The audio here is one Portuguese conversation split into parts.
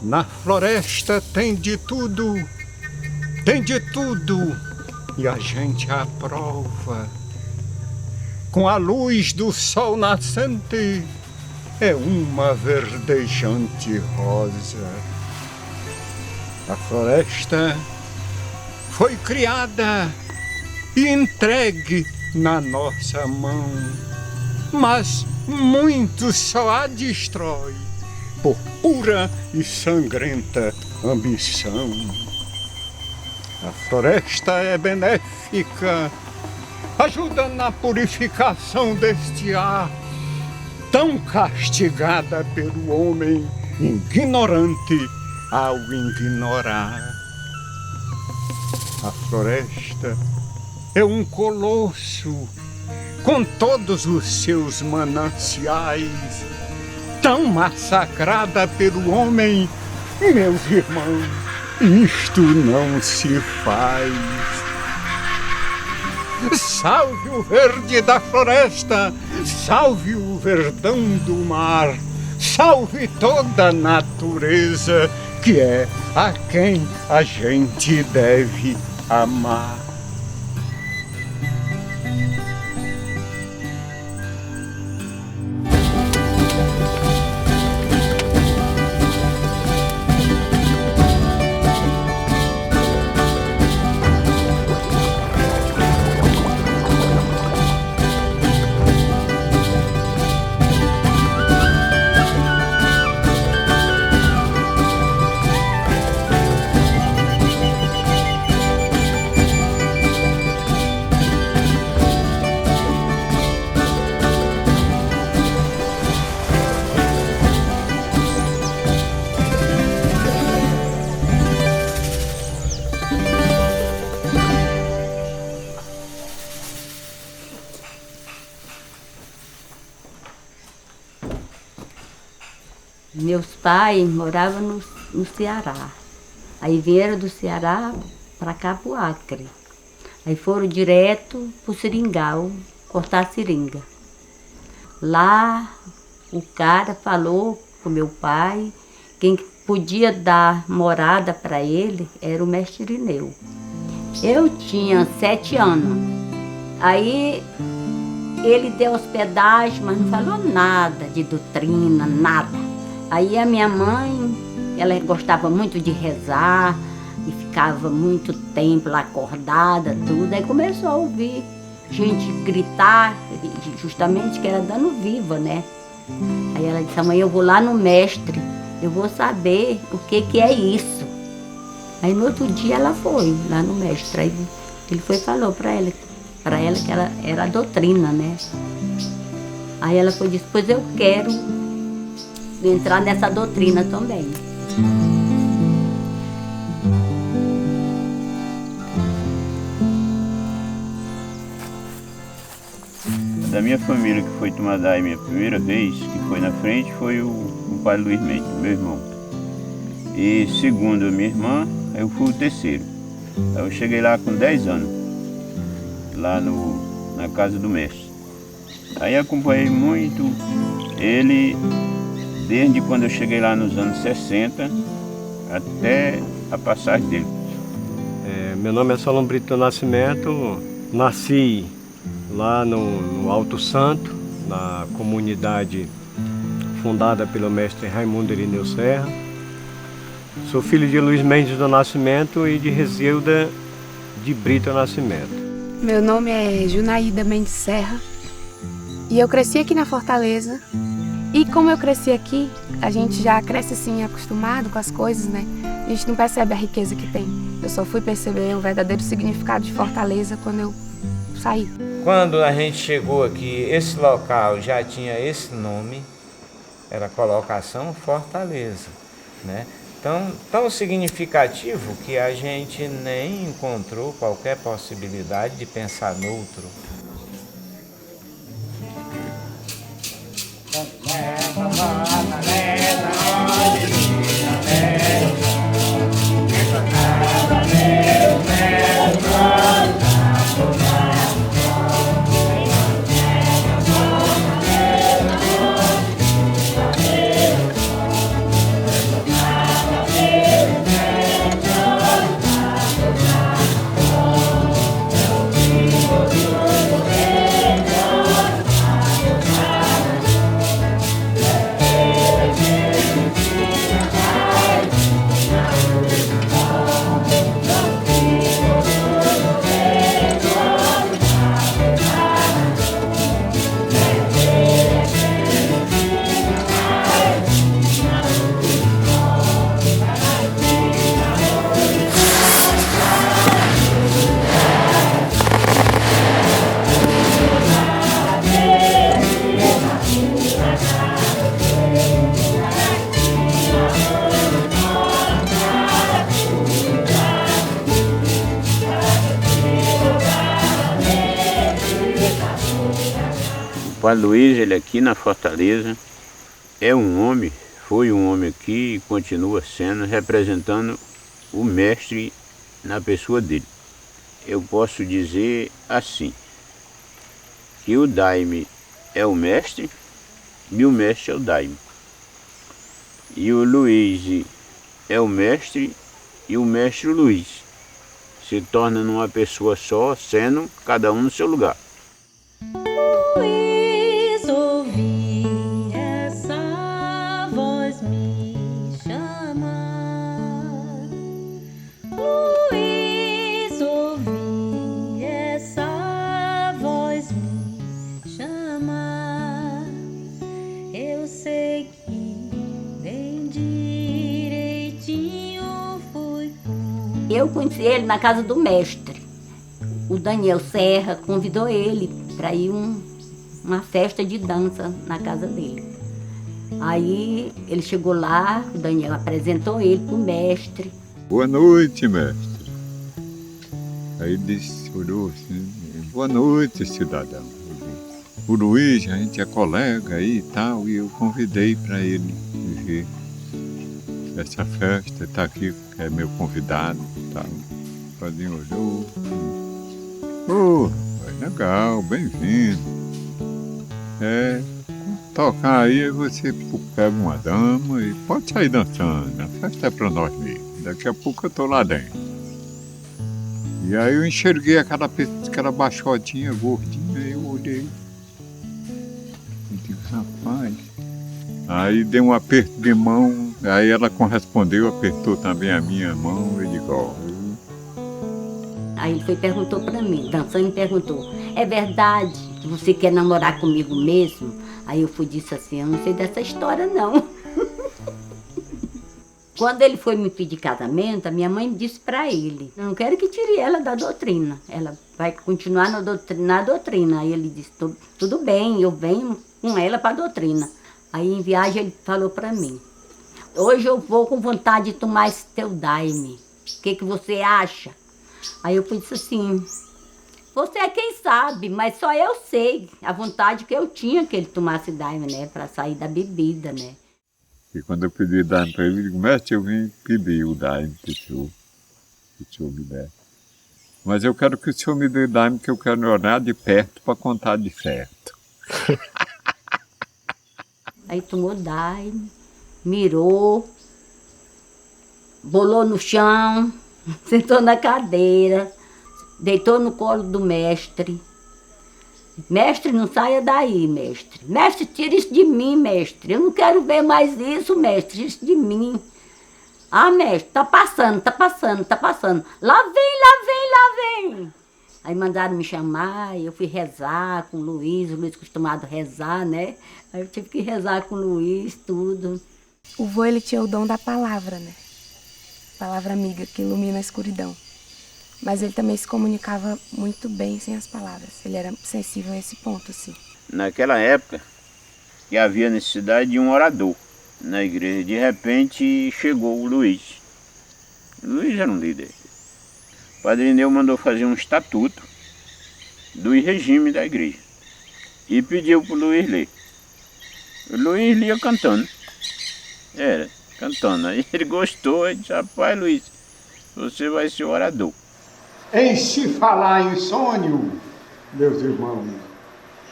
Na floresta tem de tudo, e a gente aprova. Com a luz do sol nascente, é uma verdejante rosa. A floresta foi criada e entregue na nossa mão, mas muito só a destrói por pura e sangrenta ambição. A floresta é benéfica, ajuda na purificação deste ar, tão castigada pelo homem ignorante ao ignorar. A floresta é um colosso com todos os seus mananciais, tão massacrada pelo homem, meus irmãos, isto não se faz. Salve o verde da floresta, salve o verdão do mar, salve toda a natureza, que é a quem a gente deve amar. Meus pais moravam no Ceará. Aí vieram do Ceará para cá, para o Acre. Aí foram direto para o Seringal, cortar seringa. Lá o cara falou com meu pai, quem podia dar morada para ele era o mestre Irineu. Eu tinha 7 anos. Aí ele deu hospedagem, mas não falou nada de doutrina, nada. Aí a minha mãe, ela gostava muito de rezar e ficava muito tempo lá acordada, tudo. Aí começou a ouvir gente gritar, justamente que era dando viva, né? Aí ela disse, amanhã eu vou lá no mestre, eu vou saber o que é isso. Aí no outro dia ela foi lá no mestre, aí ele foi e falou para ela que ela era a doutrina, né? Aí ela foi e disse, pois eu quero entrar nessa doutrina também. Da minha família que foi tomar daí minha primeira vez, que foi na frente, foi o padre Luiz Mendes, meu irmão. E segundo a minha irmã, eu fui o terceiro. Eu cheguei lá com 10 anos, lá na casa do mestre. Aí acompanhei muito ele, desde quando eu cheguei lá nos anos 60, até a passagem dele. Meu nome é Solon Brito do Nascimento, nasci lá no Alto Santo, na comunidade fundada pelo mestre Raimundo Irineu Serra. Sou filho de Luiz Mendes do Nascimento e de Rezilda de Brito do Nascimento. Meu nome é Junaída Mendes Serra e eu cresci aqui na Fortaleza. E como eu cresci aqui, a gente já cresce assim, acostumado com as coisas, né? A gente não percebe a riqueza que tem. Eu só fui perceber o verdadeiro significado de Fortaleza quando eu saí. Quando a gente chegou aqui, esse local já tinha esse nome, era Colocação Fortaleza, né? Então, tão significativo que a gente nem encontrou qualquer possibilidade de pensar noutro. Padre Luiz, ele aqui na Fortaleza, é um homem, foi um homem aqui e continua sendo, representando o mestre na pessoa dele. Eu posso dizer assim, que o daime é o mestre e o mestre é o daime. E o Luiz é o mestre e o mestre o Luiz. Se torna numa pessoa só, sendo cada um no seu lugar. Luiz, ouvi essa voz me chamar. Luiz, ouvi essa voz me chamar. Eu sei que bem direitinho fui com... Eu conheci ele na casa do mestre. O Daniel Serra convidou ele para ir uma festa de dança na casa dele. Aí ele chegou lá, o Daniel apresentou ele para o mestre. Boa noite, mestre. Aí ele disse, olhou assim, boa noite, cidadão. O Luiz, a gente é colega aí e tal, e eu convidei para ele ver essa festa, está aqui, é meu convidado e tal. O padrinho olhou. Legal, bem-vindo. Tocar aí, você pega uma dama e pode sair dançando. A festa é para nós mesmos. Daqui a pouco eu tô lá dentro. E aí eu enxerguei aquela baixotinha gordinha, e eu olhei. Eu digo, rapaz. Aí dei um aperto de mão, aí ela correspondeu, apertou também a minha mão, eu digo, ó. Aí ele foi e perguntou para mim, dançando, e perguntou, é verdade que você quer namorar comigo mesmo? Aí eu fui e disse assim, eu não sei dessa história não. Quando ele foi me pedir casamento, a minha mãe disse para ele, eu não quero que tire ela da doutrina, ela vai continuar na doutrina. Aí ele disse, tudo bem, eu venho com ela para a doutrina. Aí em viagem ele falou para mim, hoje eu vou com vontade de tomar esse teu daime, o que você acha? Aí eu disse assim, você é quem sabe, mas só eu sei a vontade que eu tinha que ele tomasse daime, né, para sair da bebida, né. E quando eu pedi o daime para ele, eu digo, mestre, eu vim pedir o daime que o senhor me der. Mas eu quero que o senhor me dê daime, que eu quero olhar de perto para contar de certo. Aí tomou daime, mirou, bolou no chão, sentou na cadeira, deitou no colo do mestre. Mestre, não saia daí, mestre. Mestre, tira isso de mim, mestre. Eu não quero ver mais isso, mestre, isso de mim. Ah, mestre, tá passando. Lá vem. Aí mandaram me chamar, eu fui rezar com o Luiz costumado rezar, né? Aí eu tive que rezar com o Luiz, tudo. O vô, ele tinha o dom da palavra, né? Palavra amiga que ilumina a escuridão. Mas ele também se comunicava muito bem sem as palavras. Ele era sensível a esse ponto, assim. Naquela época, que havia necessidade de um orador na igreja. De repente, chegou o Luiz. O Luiz era um líder. O Padre Ineu mandou fazer um estatuto do regime da igreja. E pediu para o Luiz ler. O Luiz lia cantando. Cantando. Aí ele gostou e disse, rapaz, Luiz, você vai ser orador. Em se falar em sonho, meus irmãos,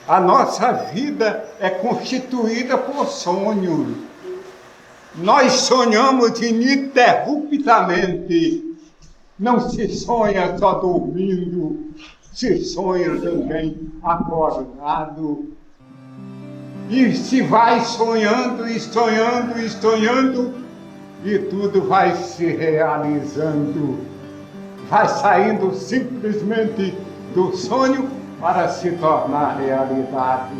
a nossa vida é constituída por sonhos. Nós sonhamos ininterruptamente. Não se sonha só dormindo, se sonha também acordado. E se vai sonhando, e tudo vai se realizando. Vai saindo simplesmente do sonho para se tornar realidade.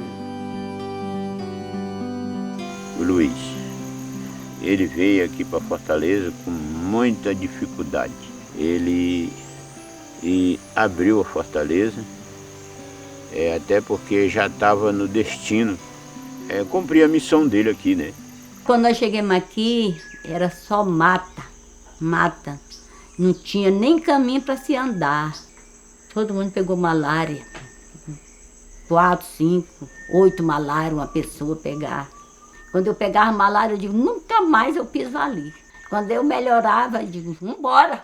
O Luiz, ele veio aqui para Fortaleza com muita dificuldade. Ele abriu a Fortaleza, até porque já estava no destino, cumprir a missão dele aqui, né? Quando nós chegamos aqui, era só mata. Não tinha nem caminho para se andar. Todo mundo pegou malária. 4, 5, 8 malária uma pessoa pegar. Quando eu pegava malária, eu digo, nunca mais eu piso ali. Quando eu melhorava, eu digo, vambora.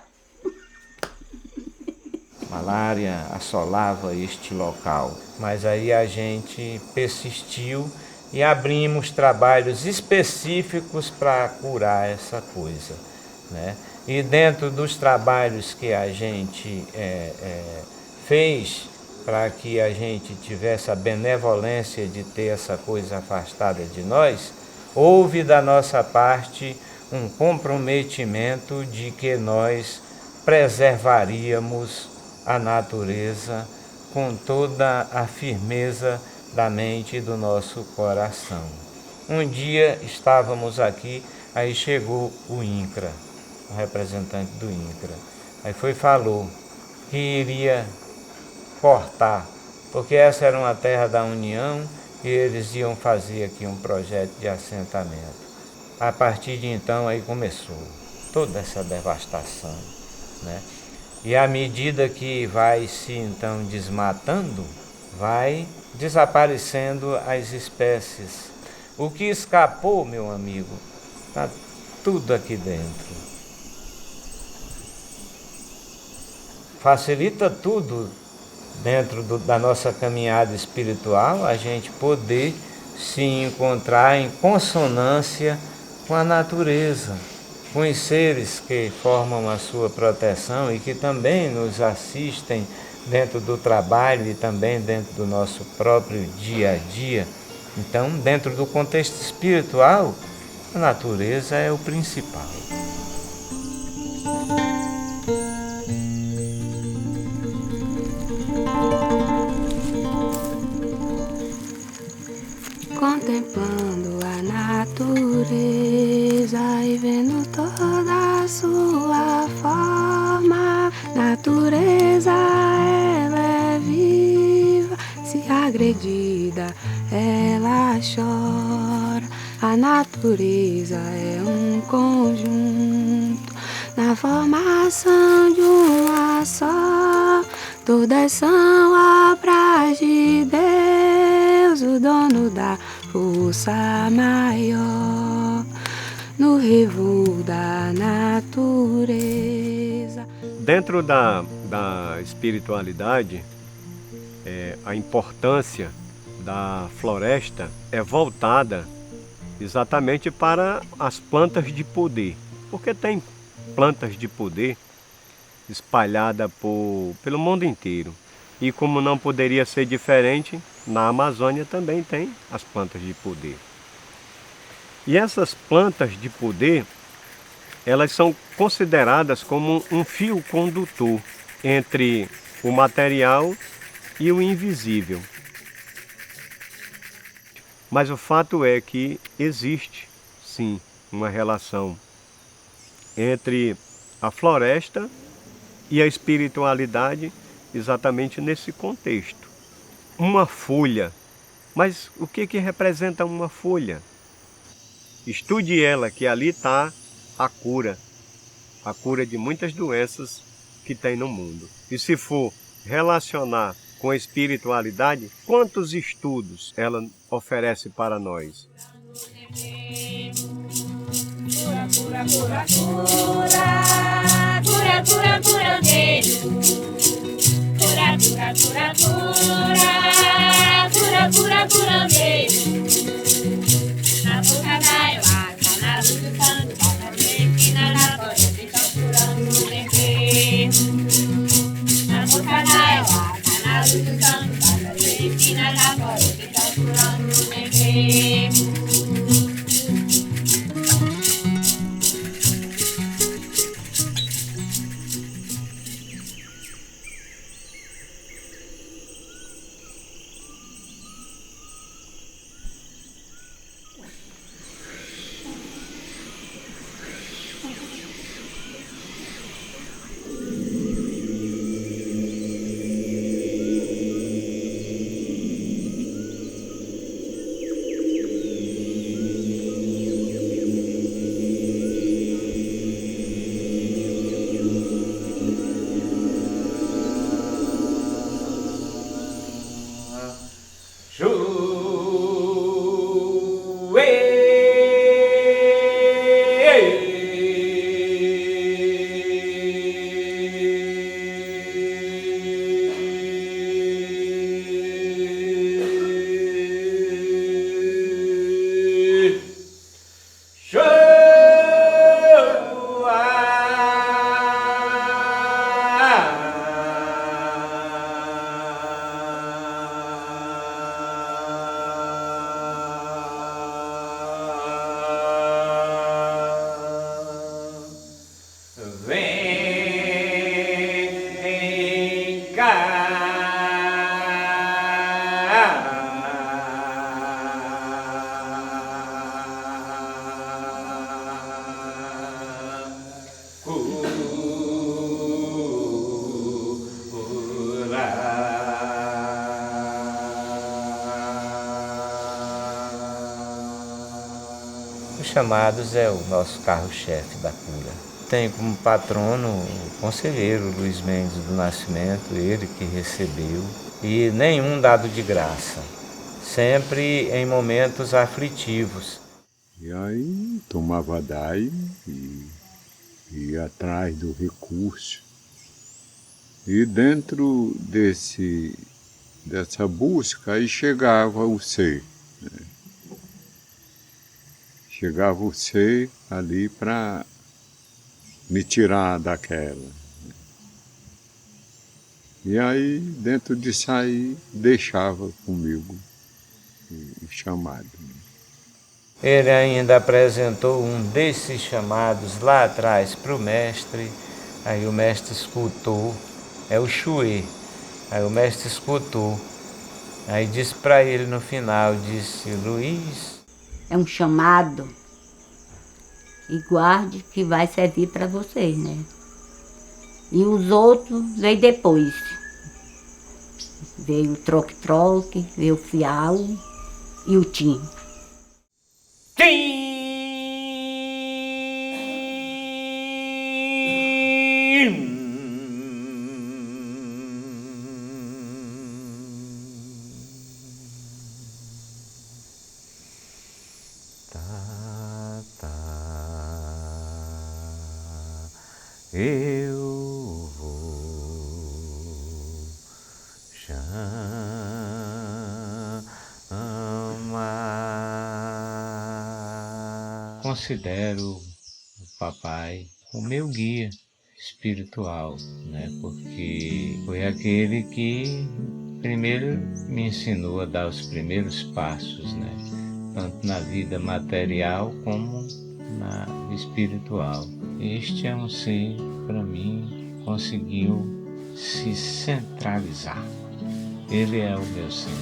Malária assolava este local, mas aí a gente persistiu e abrimos trabalhos específicos para curar essa coisa, né? E dentro dos trabalhos que a gente fez para que a gente tivesse a benevolência de ter essa coisa afastada de nós, houve da nossa parte um comprometimento de que nós preservaríamos a natureza com toda a firmeza da mente e do nosso coração. Um dia estávamos aqui, aí chegou o INCRA, o representante do INCRA. Aí falou que iria cortar, porque essa era uma terra da União e eles iam fazer aqui um projeto de assentamento. A partir de então aí começou toda essa devastação, né? E à medida que vai se então desmatando, vai desaparecendo as espécies. O que escapou, meu amigo, está tudo aqui dentro. Facilita tudo dentro da nossa caminhada espiritual, a gente poder se encontrar em consonância com a natureza, com os seres que formam a sua proteção e que também nos assistem dentro do trabalho e também dentro do nosso próprio dia a dia. Então, dentro do contexto espiritual, a natureza é o principal. Contemplando a natureza e vendo toda a sua forma, natureza ela é viva, se agredida ela chora. A natureza é um conjunto na formação de uma só, todas são obras de Deus, o dono da força maior, no revo da natureza. Dentro da espiritualidade, a importância da floresta é voltada exatamente para as plantas de poder, porque tem plantas de poder espalhadas pelo mundo inteiro. E como não poderia ser diferente, na Amazônia também tem as plantas de poder. E essas plantas de poder, elas são consideradas como um fio condutor entre o material e o invisível. Mas o fato é que existe, sim, uma relação entre a floresta e a espiritualidade exatamente nesse contexto. Uma folha, mas o que representa uma folha? Estude ela, que ali está a cura de muitas doenças que tem no mundo. E se for relacionar com a espiritualidade, quantos estudos ela oferece para nós? Cura, cura, cura, cura, cura, cura, cura, cura, cura, cura, cura, cura, cura, cura, na boca da ayahuasca, na luz do canto, na medicina, na floresta, estão curando o bebê. Na boca da ayahuasca, na luz do canto, na medicina, na floresta, estão curando o bebê. Os chamados é o nosso carro-chefe da cura. Tem como patrono o conselheiro Luiz Mendes do Nascimento, ele que recebeu, e nenhum dado de graça, sempre em momentos aflitivos. E aí tomava DAI e ia atrás do recurso. E dentro dessa busca aí chegava o ser. Né? Chegava o ser ali para me tirar daquela. E aí, dentro disso aí, deixava comigo o chamado. Ele ainda apresentou um desses chamados lá atrás para o mestre, aí o mestre escutou, é o Chuê, aí o mestre escutou, aí disse para ele no final, disse, Luiz... É um chamado, e guarde que vai servir para vocês, né? E os outros veio depois. Veio o troque-troque, veio o fial e o tim. Eu vou chamar. Considero o papai o meu guia espiritual, né? Porque foi aquele que primeiro me ensinou a dar os primeiros passos, né? Tanto na vida material como na espiritual. Este é um ser, para mim, conseguiu se centralizar. Ele é o meu centro.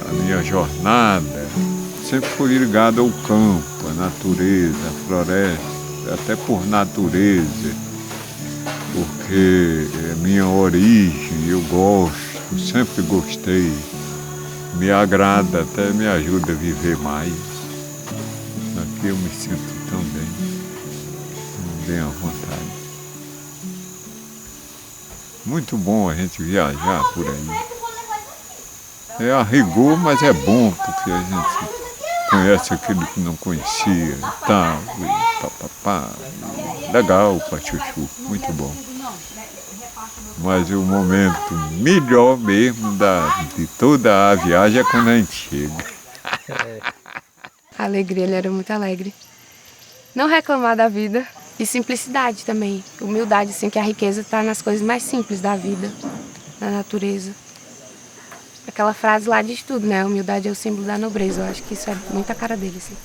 A minha jornada sempre foi ligada ao campo, à natureza, à floresta, até por natureza. Porque é minha origem, eu gosto, sempre gostei, me agrada, até me ajuda a viver mais. Aqui eu me sinto tão bem à vontade. Muito bom a gente viajar por aí. É a rigor, mas é bom, porque a gente conhece aquilo que não conhecia e tal, e papapá. Legal para chuchu, muito bom. Mas o momento melhor mesmo de toda a viagem é quando a gente chega. A alegria, ele era muito alegre. Não reclamar da vida e simplicidade também. Humildade, assim, que a riqueza está nas coisas mais simples da vida, na natureza. Aquela frase lá diz tudo, né? Humildade é o símbolo da nobreza. Eu acho que isso é muito a cara dele, assim.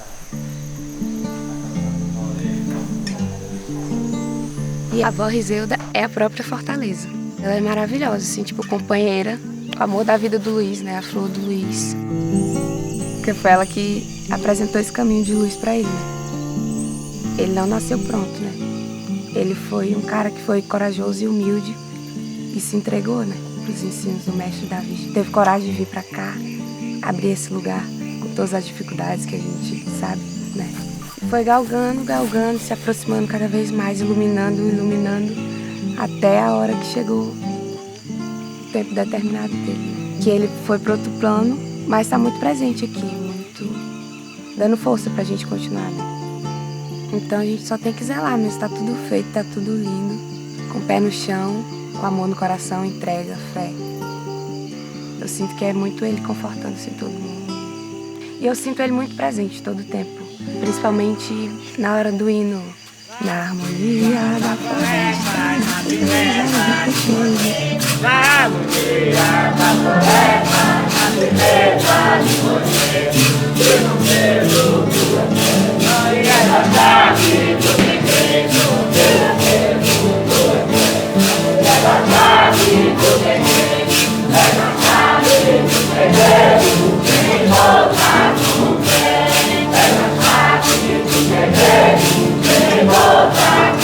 E a avó Rizeuda é a própria Fortaleza. Ela é maravilhosa, assim, tipo companheira, o amor da vida do Luiz, né? A flor do Luiz. Porque foi ela que apresentou esse caminho de luz para ele. Ele não nasceu pronto, né? Ele foi um cara que foi corajoso e humilde e se entregou, né? Para os ensinos do mestre Davi. Teve coragem de vir para cá, abrir esse lugar com todas as dificuldades que a gente sabe, né? Foi galgando, se aproximando cada vez mais, iluminando, até a hora que chegou o tempo determinado dele. Que ele foi para outro plano, mas está muito presente aqui, muito dando força para a gente continuar, né? Então a gente só tem que zelar, mas está tudo feito, está tudo lindo, com o pé no chão, com amor no coração, entrega, fé. Eu sinto que é muito ele confortando assim, todo mundo. E eu sinto ele muito presente todo o tempo. Principalmente na hora do hino, na harmonia da floresta, na beleza do cocheiro. Na harmonia da floresta, na beleza do cocheiro. E no medo do eterno, e a verdade do pequeno, pelo medo do eterno. E a verdade do pequeno, é a verdade do pequeno, quem volta no pé. Vem voltar.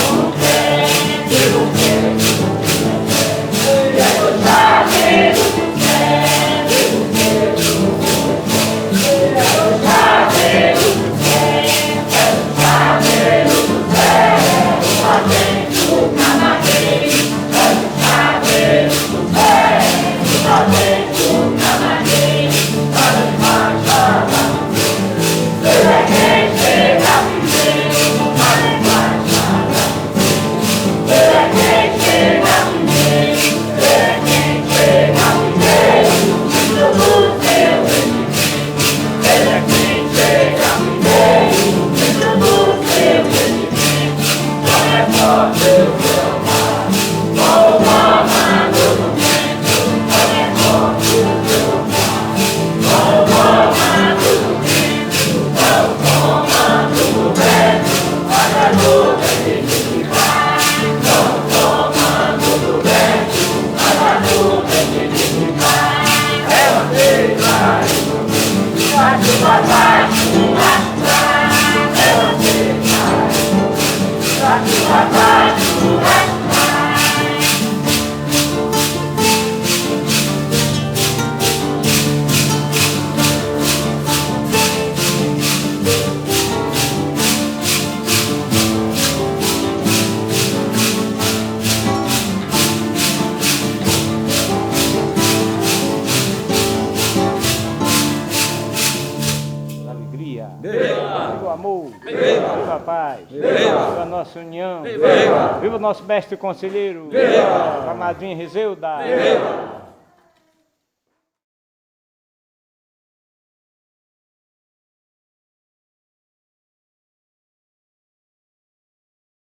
paz. Viva a nossa união. Viva o nosso mestre conselheiro. Viva a madrinha Rizeuda.